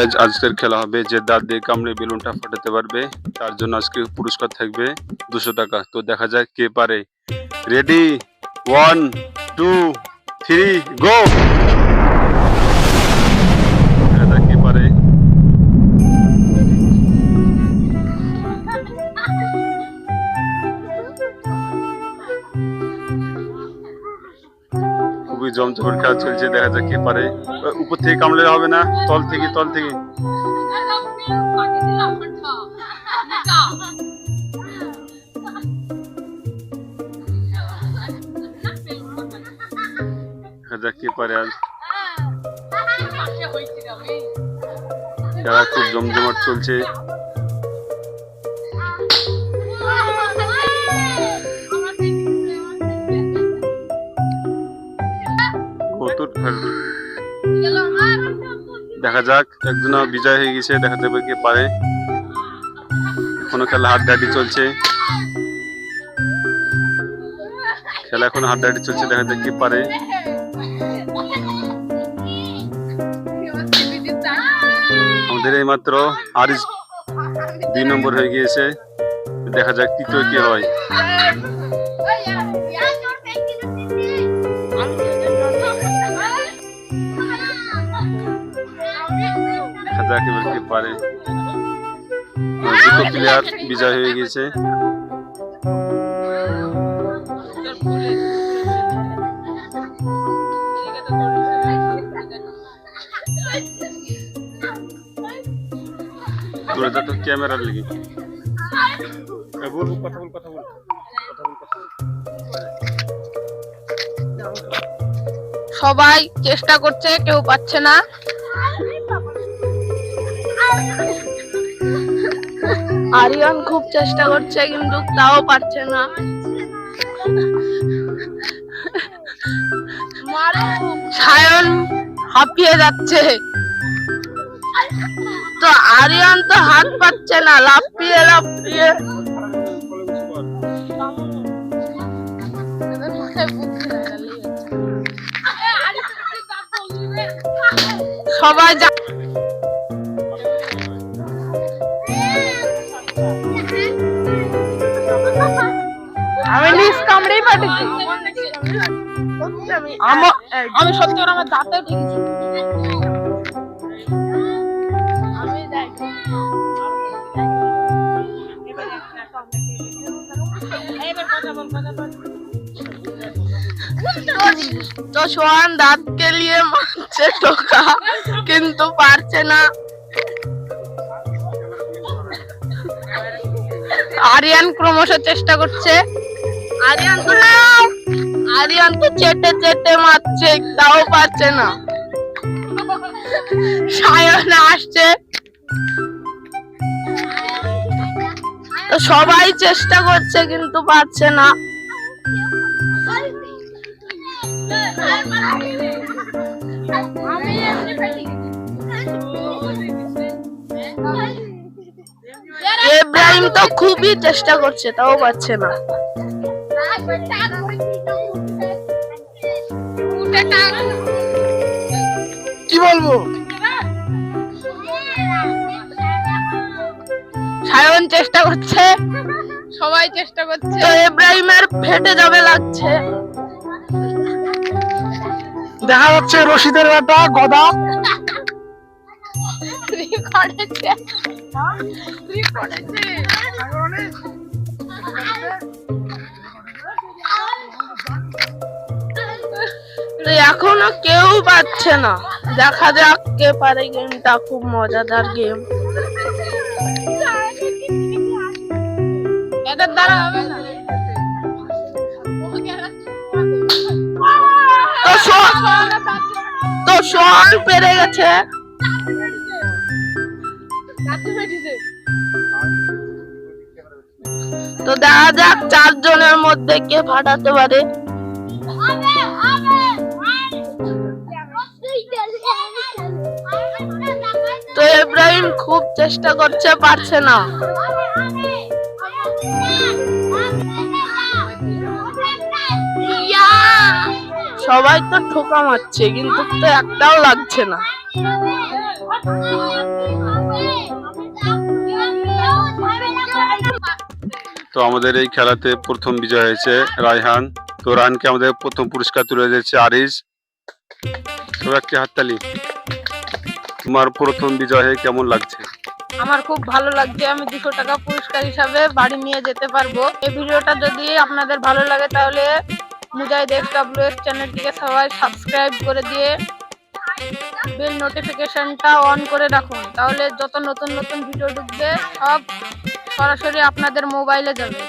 Guys আজকের খেলা হবে যে দাঁত দিয়ে কামড়ে বেলুনটা ফাটাতে পারবে তার জন্য আজকে পুরস্কার থাকবে 200 টাকা। তো দেখা যাক কে পারে। রেডি 1 2 3 গো। দেখা যাক কে পারে। খুবই জমজমাট খেলা চলছে, দেখা যাক কে পারে। উপর থেকে কামড়ে হবে না, তল থেকে দেখা যাক কে পারে। আজ খেলা খুব জমজমাট চলছে। দেখা যাক একজন বিজয় হয়ে গেছে, দেখা যাবে কে পারে। এখনো খেলা হাড্ডাহাড্ডি চলছে, দেখা যাক কে পারে। আমাদের এই মাত্র আরিস 2 নম্বর হয়ে গিয়েছে, দেখা যাক তৃতীয় কি হয়। দেখা যাক এবার কে পারে। দুটো প্লেয়ার বিজয় হয়ে গেছে। তো ক্যামেরার লেগে কথা বল। সবাই চেষ্টা করছে, কেউ পাচ্ছে না। আরিয়ান খুব চেষ্টা করছে কিন্তু তাও পারছে না। সায়ন হাঁপিয়ে যাচ্ছে, তো আরিয়ান তো হাত পাচ্ছে না, লাফিয়ে সবাই আমি নিজ কামড়েই পাঠিয়েছি। আমি সত্যি আমার দাঁতে ঠেকেছি। তো সোহান দাঁত কে লিয়ে মারছে টোকা, কিন্তু পারছে না। আরিয়ান ক্রমশ চেষ্টা করছে। আরিয়ান তো চেটে মারছে, তাও পারছে না। সায়ন আসছে, তো সবাই চেষ্টা করছে কিন্তু পারছে না। ইব্রাহিম তো খুবই চেষ্টা করছে, তাও পারছে না। কি বলবো, সায়ন চেষ্টা করছে, সবাই চেষ্টা করছে, তো ইব্রাহিমের ফেটে যাবে লাগছে। দেখা যাচ্ছে রশিদের একটা গদা এখনো কেউ পাচ্ছে না। দেখা যাক কে পারে। গেমটা খুব মজাদার গেম। এদের দ্বারা হবে না। তো সোহান পেরে গেছে। তো দেখা যাক 4 জনের মধ্যে কে ফাটাতে পারে। তো ইব্রাহিম খুব চেষ্টা করছে, পারছে না। সবাই তো ঠোকা মারছে কিন্তু তো একটাও লাগছে না। তো আমাদের এই খেলাতে প্রথম বিজয় হয়েছে রায়হান। তো রায়হানকে আমাদের প্রথম পুরস্কার তুলে দিয়েছে আরিজ। তো একটি হাততালি। তোমার প্রথম বিজয় হয়ে কেমন লাগছে? আমার খুব ভালো লাগছে, আমি 200 টাকা পুরস্কার হিসাবে বাড়ি নিয়ে যেতে পারবো। এই ভিডিওটা যদি আপনাদের ভালো লাগে তাহলে মুজাহিদ XWS চ্যানেলটিকে সবাই সাবস্ক্রাইব করে দিয়ে বেল নোটিফিকেশনটা অন করে রাখুন, তাহলে যত নতুন নতুন ভিডিও ঢুকবে সব সরাসরি আপনাদের মোবাইলে যাবে।